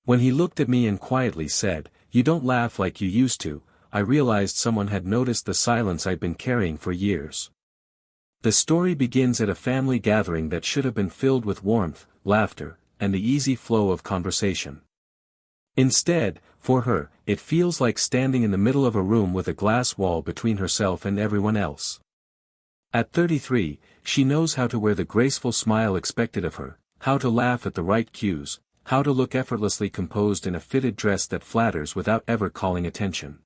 When he looked at me and quietly said, "You don't laugh like you used to," I realized someone had noticed the silence I'd been carrying for years. The story begins at a family gathering that should have been filled with warmth, laughter, and the easy flow of conversation. Instead, for her, it feels like standing in the middle of a room with a glass wall between herself and everyone else. At 33, she knows how to wear the graceful smile expected of her, how to laugh at the right cues, how to look effortlessly composed in a fitted dress that flatters without ever calling attention.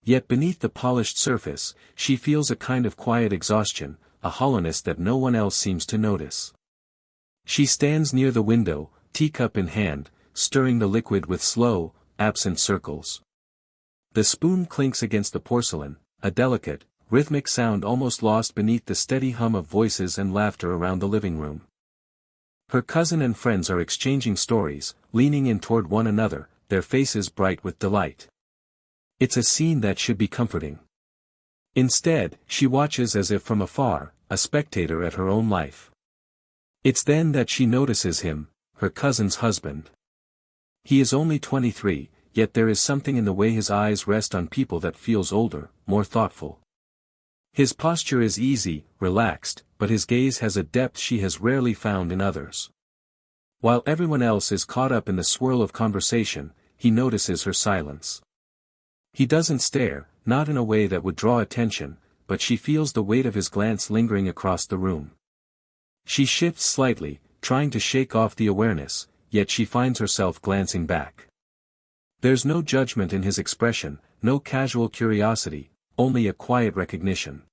Yet beneath the polished surface, she feels a kind of quiet exhaustion, a hollowness that no one else seems to notice. She stands near the window, teacup in hand, stirring the liquid with slow, absent circles. The spoon clinks against the porcelain, a delicate, rhythmic sound almost lost beneath the steady hum of voices and laughter around the living room. Her cousin and friends are exchanging stories, leaning in toward one another, their faces bright with delight. It's a scene that should be comforting. Instead, she watches as if from afar, a spectator at her own life. It's then that she notices him, her cousin's husband. He is only 23, yet there is something in the way his eyes rest on people that feels older, more thoughtful. His posture is easy, relaxed, but his gaze has a depth she has rarely found in others. While everyone else is caught up in the swirl of conversation, he notices her silence. He doesn't stare, not in a way that would draw attention, but she feels the weight of his glance lingering across the room. She shifts slightly, trying to shake off the awareness, yet she finds herself glancing back. There's no judgment in his expression, no casual curiosity, only a quiet recognition.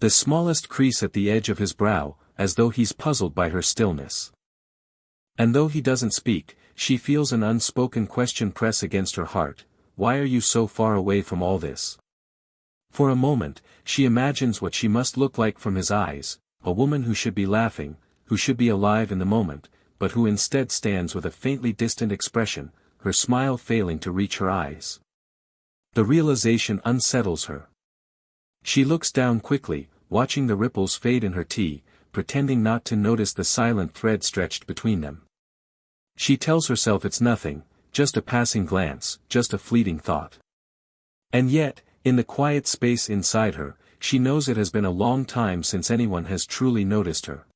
The smallest crease at the edge of his brow, as though he's puzzled by her stillness. And though he doesn't speak, she feels an unspoken question press against her heart. Why are you so far away from all this? For a moment, she imagines what she must look like from his eyes, a woman who should be laughing, who should be alive in the moment, but who instead stands with a faintly distant expression, her smile failing to reach her eyes. The realization unsettles her. She looks down quickly, watching the ripples fade in her tea, pretending not to notice the silent thread stretched between them. She tells herself it's nothing, just a passing glance, just a fleeting thought. And yet, in the quiet space inside her, she knows it has been a long time since anyone has truly noticed her.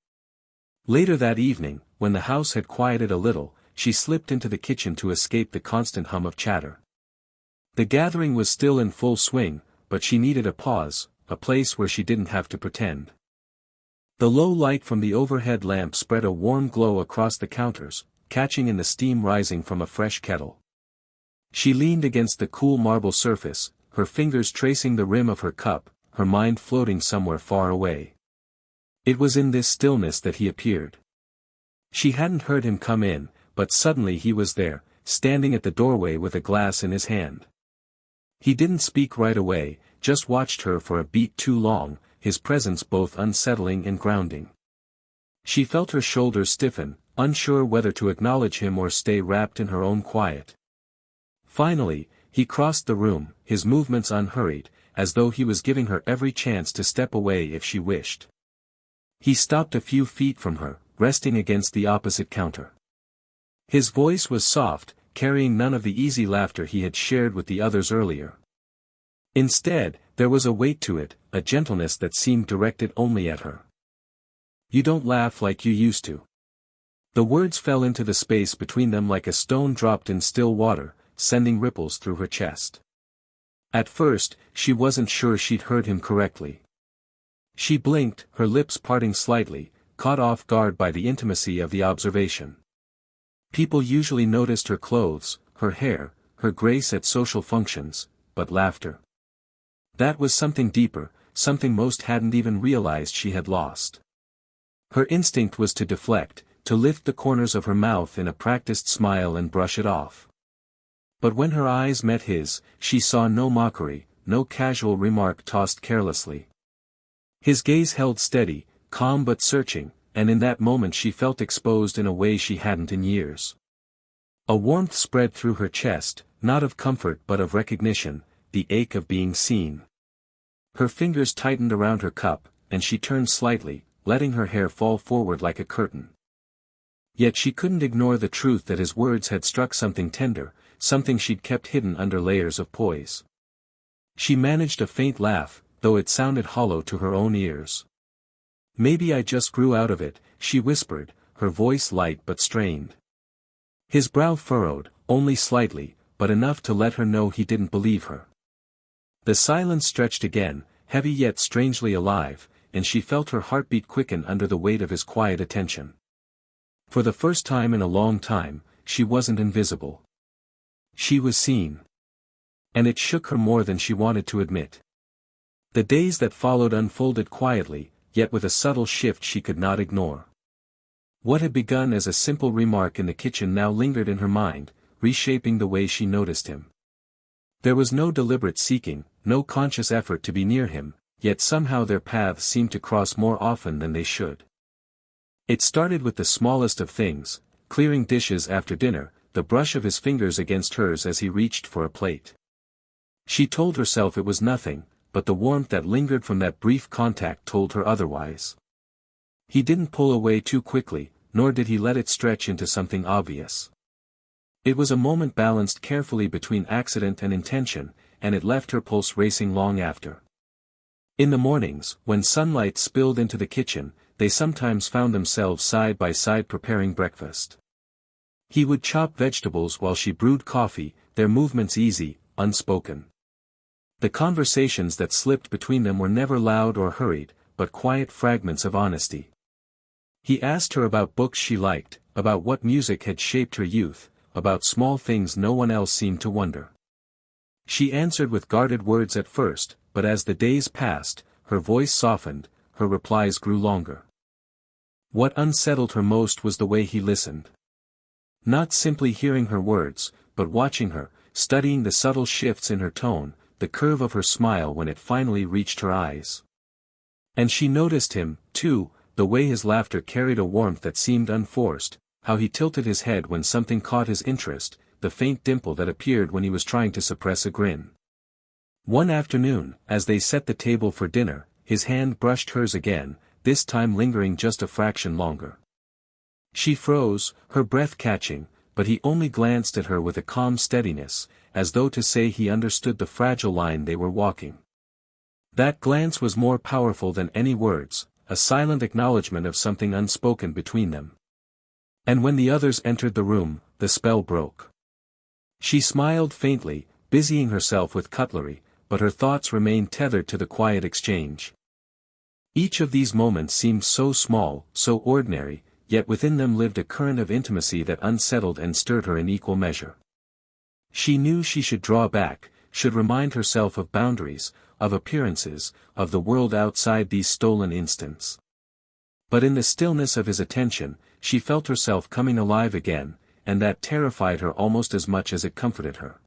Later that evening, when the house had quieted a little, she slipped into the kitchen to escape the constant hum of chatter. The gathering was still in full swing, but she needed a pause, a place where she didn't have to pretend. The low light from the overhead lamp spread a warm glow across the counters, catching in the steam rising from a fresh kettle. She leaned against the cool marble surface, her fingers tracing the rim of her cup, her mind floating somewhere far away. It was in this stillness that he appeared. She hadn't heard him come in, but suddenly he was there, standing at the doorway with a glass in his hand. He didn't speak right away, just watched her for a beat too long, his presence both unsettling and grounding. She felt her shoulders stiffen, unsure whether to acknowledge him or stay wrapped in her own quiet. Finally, he crossed the room, his movements unhurried, as though he was giving her every chance to step away if she wished. He stopped a few feet from her, resting against the opposite counter. His voice was soft, carrying none of the easy laughter he had shared with the others earlier. Instead, there was a weight to it, a gentleness that seemed directed only at her. "You don't laugh like you used to." The words fell into the space between them like a stone dropped in still water, sending ripples through her chest. At first, she wasn't sure she'd heard him correctly. She blinked, her lips parting slightly, caught off guard by the intimacy of the observation. People usually noticed her clothes, her hair, her grace at social functions, but laughter. That was something deeper, something most hadn't even realized she had lost. Her instinct was to deflect, to lift the corners of her mouth in a practiced smile and brush it off. But when her eyes met his, she saw no mockery, no casual remark tossed carelessly. His gaze held steady, calm but searching, and in that moment she felt exposed in a way she hadn't in years. A warmth spread through her chest, not of comfort but of recognition, the ache of being seen. Her fingers tightened around her cup, and she turned slightly, letting her hair fall forward like a curtain. Yet she couldn't ignore the truth that his words had struck something tender, something she'd kept hidden under layers of poise. She managed a faint laugh, though it sounded hollow to her own ears. "Maybe I just grew out of it," she whispered, her voice light but strained. His brow furrowed, only slightly, but enough to let her know he didn't believe her. The silence stretched again, heavy yet strangely alive, and she felt her heartbeat quicken under the weight of his quiet attention. For the first time in a long time, she wasn't invisible. She was seen. And it shook her more than she wanted to admit. The days that followed unfolded quietly, yet with a subtle shift she could not ignore. What had begun as a simple remark in the kitchen now lingered in her mind, reshaping the way she noticed him. There was no deliberate seeking, no conscious effort to be near him, yet somehow their paths seemed to cross more often than they should. It started with the smallest of things, clearing dishes after dinner, the brush of his fingers against hers as he reached for a plate. She told herself it was nothing, but the warmth that lingered from that brief contact told her otherwise. He didn't pull away too quickly, nor did he let it stretch into something obvious. It was a moment balanced carefully between accident and intention, and it left her pulse racing long after. In the mornings, when sunlight spilled into the kitchen, they sometimes found themselves side by side preparing breakfast. He would chop vegetables while she brewed coffee, their movements easy, unspoken. The conversations that slipped between them were never loud or hurried, but quiet fragments of honesty. He asked her about books she liked, about what music had shaped her youth, about small things no one else seemed to wonder. She answered with guarded words at first, but as the days passed, her voice softened, her replies grew longer. What unsettled her most was the way he listened. Not simply hearing her words, but watching her, studying the subtle shifts in her tone, the curve of her smile when it finally reached her eyes. And she noticed him, too, the way his laughter carried a warmth that seemed unforced, how he tilted his head when something caught his interest, the faint dimple that appeared when he was trying to suppress a grin. One afternoon, as they set the table for dinner, his hand brushed hers again, this time lingering just a fraction longer. She froze, her breath catching, but he only glanced at her with a calm steadiness, as though to say he understood the fragile line they were walking. That glance was more powerful than any words, a silent acknowledgement of something unspoken between them. And when the others entered the room, the spell broke. She smiled faintly, busying herself with cutlery, but her thoughts remained tethered to the quiet exchange. Each of these moments seemed so small, so ordinary, yet within them lived a current of intimacy that unsettled and stirred her in equal measure. She knew she should draw back, should remind herself of boundaries, of appearances, of the world outside these stolen instants. But in the stillness of his attention, she felt herself coming alive again, and that terrified her almost as much as it comforted her.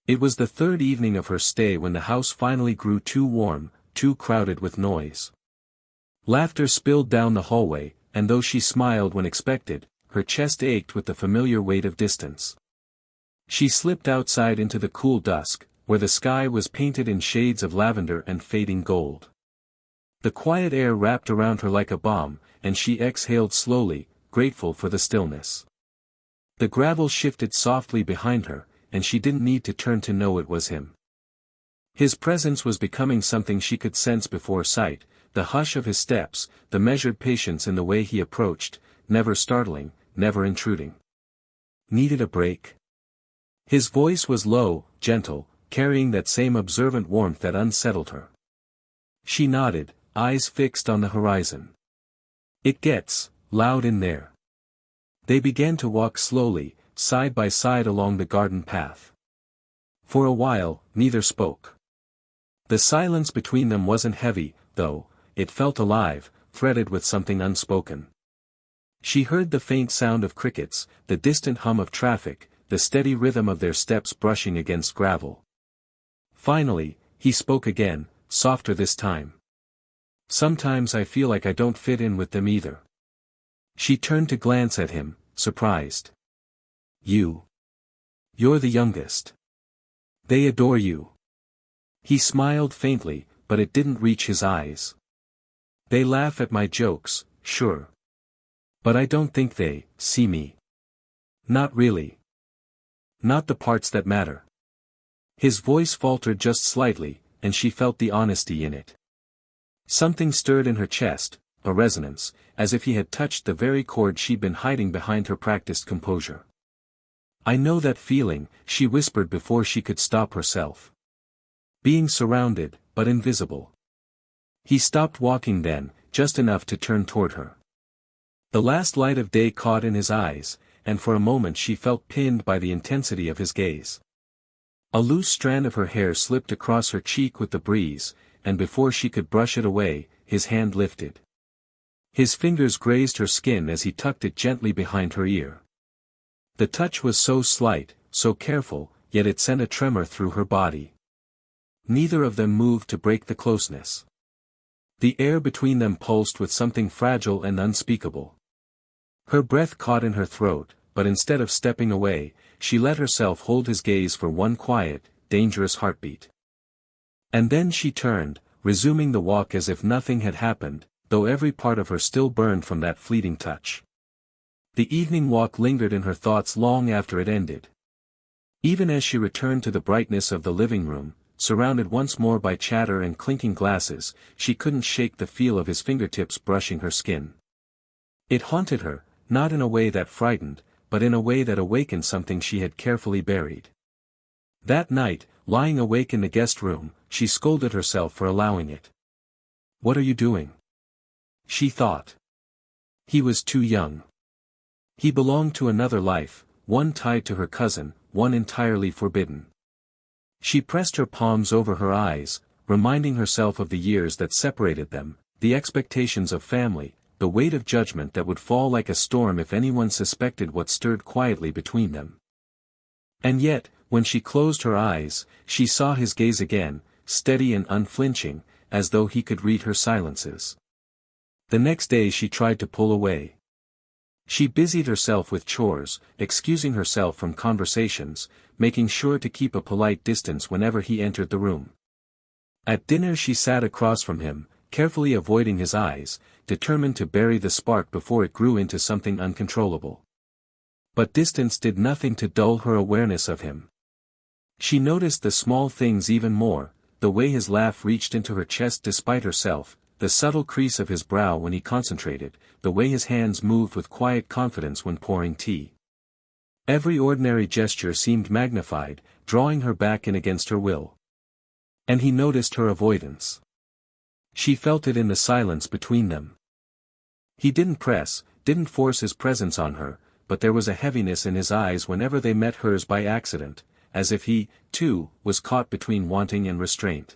It was the third evening of her stay when the house finally grew too warm, too crowded with noise. Laughter spilled down the hallway, and though she smiled when expected, her chest ached with the familiar weight of distance. She slipped outside into the cool dusk, where the sky was painted in shades of lavender and fading gold. The quiet air wrapped around her like a balm, and she exhaled slowly, grateful for the stillness. The gravel shifted softly behind her, and she didn't need to turn to know it was him. His presence was becoming something she could sense before sight, the hush of his steps, the measured patience in the way he approached, never startling, never intruding. Needed a break? His voice was low, gentle, carrying that same observant warmth that unsettled her. She nodded, eyes fixed on the horizon. It gets loud in there. They began to walk slowly, side by side along the garden path. For a while, neither spoke. The silence between them wasn't heavy, though, it felt alive, threaded with something unspoken. She heard the faint sound of crickets, the distant hum of traffic, the steady rhythm of their steps brushing against gravel. Finally, he spoke again, softer this time. Sometimes I feel like I don't fit in with them either. She turned to glance at him, surprised. You're the youngest. They adore you. He smiled faintly, but it didn't reach his eyes. They laugh at my jokes, sure. But I don't think they see me. Not really. Not the parts that matter. His voice faltered just slightly, and she felt the honesty in it. Something stirred in her chest, a resonance, as if he had touched the very chord she'd been hiding behind her practiced composure. I know that feeling, she whispered before she could stop herself. Being surrounded, but invisible. He stopped walking then, just enough to turn toward her. The last light of day caught in his eyes, and for a moment she felt pinned by the intensity of his gaze. A loose strand of her hair slipped across her cheek with the breeze, and before she could brush it away, his hand lifted. His fingers grazed her skin as he tucked it gently behind her ear. The touch was so slight, so careful, yet it sent a tremor through her body. Neither of them moved to break the closeness. The air between them pulsed with something fragile and unspeakable. Her breath caught in her throat, but instead of stepping away, she let herself hold his gaze for one quiet, dangerous heartbeat. And then she turned, resuming the walk as if nothing had happened, though every part of her still burned from that fleeting touch. The evening walk lingered in her thoughts long after it ended. Even as she returned to the brightness of the living room, surrounded once more by chatter and clinking glasses, she couldn't shake the feel of his fingertips brushing her skin. It haunted her, not in a way that frightened, but in a way that awakened something she had carefully buried. That night, lying awake in the guest room, she scolded herself for allowing it. What are you doing? She thought. He was too young. He belonged to another life, one tied to her cousin, one entirely forbidden. She pressed her palms over her eyes, reminding herself of the years that separated them, the expectations of family, the weight of judgment that would fall like a storm if anyone suspected what stirred quietly between them. And yet, when she closed her eyes, she saw his gaze again, steady and unflinching, as though he could read her silences. The next day she tried to pull away. She busied herself with chores, excusing herself from conversations, making sure to keep a polite distance whenever he entered the room. At dinner she sat across from him, carefully avoiding his eyes, determined to bury the spark before it grew into something uncontrollable. But distance did nothing to dull her awareness of him. She noticed the small things even more, the way his laugh reached into her chest despite herself, the subtle crease of his brow when he concentrated, the way his hands moved with quiet confidence when pouring tea. Every ordinary gesture seemed magnified, drawing her back in against her will. And he noticed her avoidance. She felt it in the silence between them. He didn't press, didn't force his presence on her, but there was a heaviness in his eyes whenever they met hers by accident, as if he, too, was caught between wanting and restraint.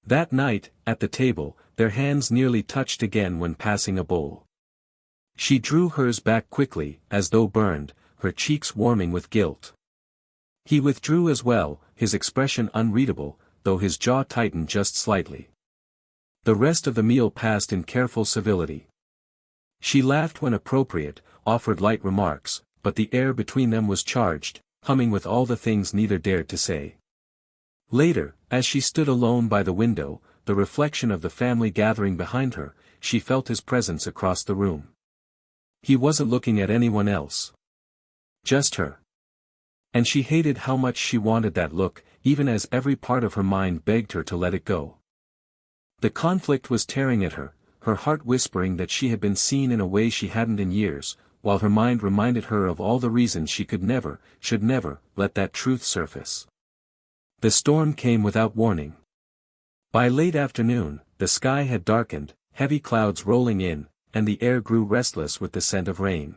That night, at the table, their hands nearly touched again when passing a bowl. She drew hers back quickly, as though burned, her cheeks warming with guilt. He withdrew as well, his expression unreadable, though his jaw tightened just slightly. The rest of the meal passed in careful civility. She laughed when appropriate, offered light remarks, but the air between them was charged, humming with all the things neither dared to say. Later, as she stood alone by the window, the reflection of the family gathering behind her, she felt his presence across the room. He wasn't looking at anyone else. Just her. And she hated how much she wanted that look, even as every part of her mind begged her to let it go. The conflict was tearing at her, her heart whispering that she had been seen in a way she hadn't in years, while her mind reminded her of all the reasons she could never, should never, let that truth surface. The storm came without warning. By late afternoon, the sky had darkened, heavy clouds rolling in, and the air grew restless with the scent of rain.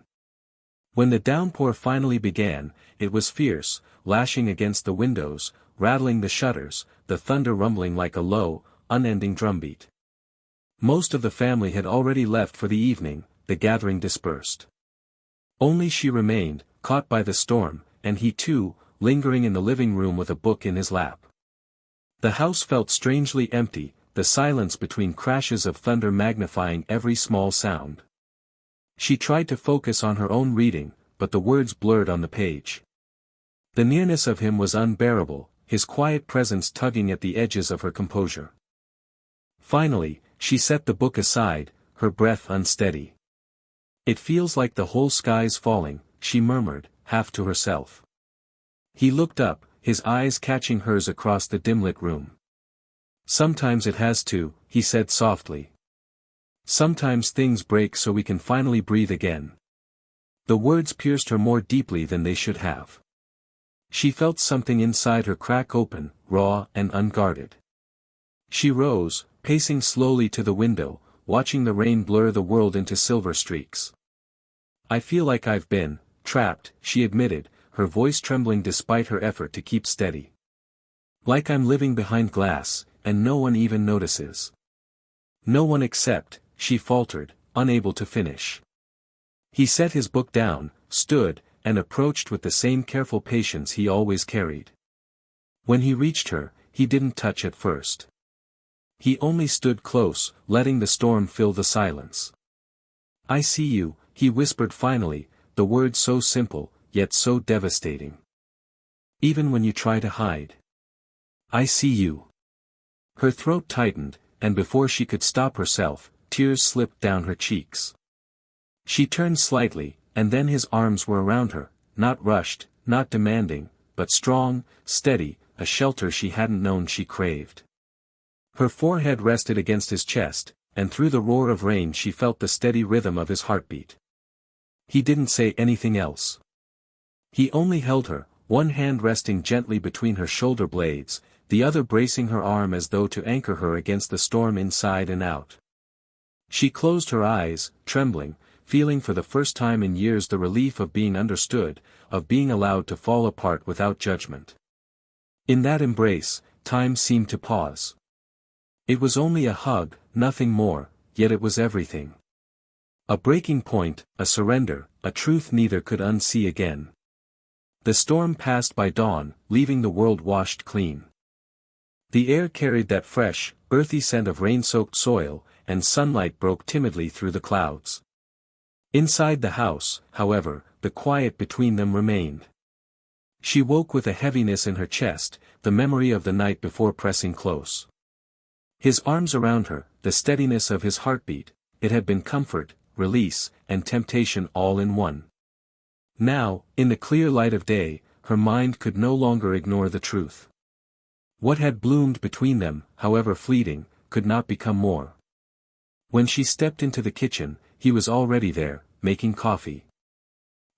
When the downpour finally began, it was fierce, lashing against the windows, rattling the shutters, the thunder rumbling like a low, unending drumbeat. Most of the family had already left for the evening, the gathering dispersed. Only she remained, caught by the storm, and he too, lingering in the living room with a book in his lap. The house felt strangely empty, the silence between crashes of thunder magnifying every small sound. She tried to focus on her own reading, but the words blurred on the page. The nearness of him was unbearable, his quiet presence tugging at the edges of her composure. Finally, she set the book aside, her breath unsteady. It feels like the whole sky's falling, she murmured, half to herself. He looked up, his eyes catching hers across the dim-lit room. Sometimes it has to, he said softly. Sometimes things break so we can finally breathe again. The words pierced her more deeply than they should have. She felt something inside her crack open, raw and unguarded. She rose, pacing slowly to the window, watching the rain blur the world into silver streaks. I feel like I've been trapped, she admitted, her voice trembling despite her effort to keep steady. Like I'm living behind glass, and no one even notices. No one except, she faltered, unable to finish. He set his book down, stood, and approached with the same careful patience he always carried. When he reached her, he didn't touch at first. He only stood close, letting the storm fill the silence. I see you, he whispered finally, the words so simple, yet so devastating. Even when you try to hide. I see you. Her throat tightened, and before she could stop herself, tears slipped down her cheeks. She turned slightly, and then his arms were around her, not rushed, not demanding, but strong, steady, a shelter she hadn't known she craved. Her forehead rested against his chest, and through the roar of rain she felt the steady rhythm of his heartbeat. He didn't say anything else. He only held her, one hand resting gently between her shoulder blades, the other bracing her arm as though to anchor her against the storm inside and out. She closed her eyes, trembling, feeling for the first time in years the relief of being understood, of being allowed to fall apart without judgment. In that embrace, time seemed to pause. It was only a hug, nothing more, yet it was everything. A breaking point, a surrender, a truth neither could unsee again. The storm passed by dawn, leaving the world washed clean. The air carried that fresh, earthy scent of rain-soaked soil, and sunlight broke timidly through the clouds. Inside the house, however, the quiet between them remained. She woke with a heaviness in her chest, the memory of the night before pressing close. His arms around her, the steadiness of his heartbeat, it had been comfort, release, and temptation all in one. Now, in the clear light of day, her mind could no longer ignore the truth. What had bloomed between them, however fleeting, could not become more. When she stepped into the kitchen, he was already there, making coffee.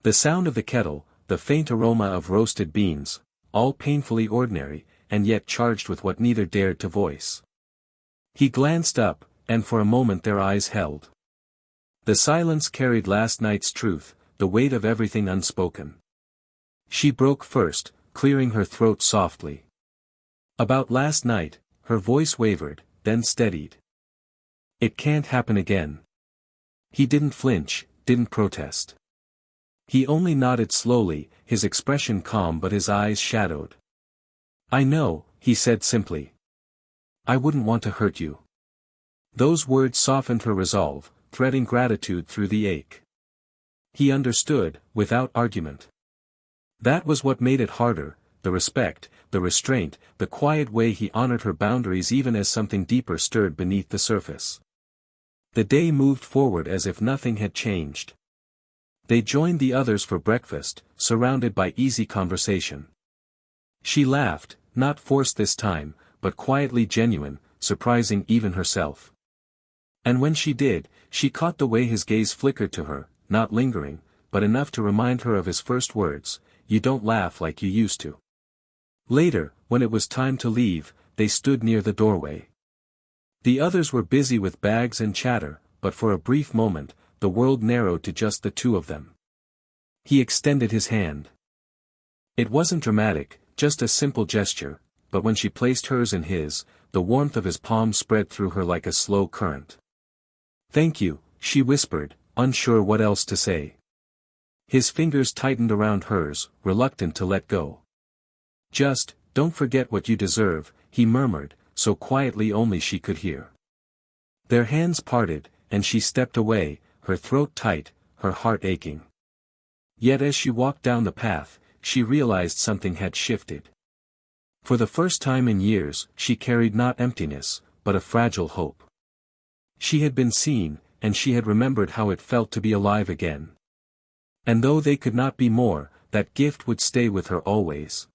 The sound of the kettle, the faint aroma of roasted beans, all painfully ordinary, and yet charged with what neither dared to voice. He glanced up, and for a moment their eyes held. The silence carried last night's truth, the weight of everything unspoken. She broke first, clearing her throat softly. About last night, her voice wavered, then steadied. It can't happen again. He didn't flinch, didn't protest. He only nodded slowly, his expression calm but his eyes shadowed. I know, he said simply. I wouldn't want to hurt you. Those words softened her resolve, threading gratitude through the ache. He understood, without argument. That was what made it harder, the respect, the restraint, the quiet way he honored her boundaries even as something deeper stirred beneath the surface. The day moved forward as if nothing had changed. They joined the others for breakfast, surrounded by easy conversation. She laughed, not forced this time, but quietly genuine, surprising even herself. And when she did, she caught the way his gaze flickered to her, not lingering, but enough to remind her of his first words, "You don't laugh like you used to." Later, when it was time to leave, they stood near the doorway. The others were busy with bags and chatter, but for a brief moment, the world narrowed to just the two of them. He extended his hand. It wasn't dramatic, just a simple gesture, but when she placed hers in his, the warmth of his palm spread through her like a slow current. Thank you, she whispered, unsure what else to say. His fingers tightened around hers, reluctant to let go. Just, don't forget what you deserve, he murmured, so quietly only she could hear. Their hands parted, and she stepped away, her throat tight, her heart aching. Yet as she walked down the path, she realized something had shifted. For the first time in years, she carried not emptiness, but a fragile hope. She had been seen, and she had remembered how it felt to be alive again. And though they could not be more, that gift would stay with her always.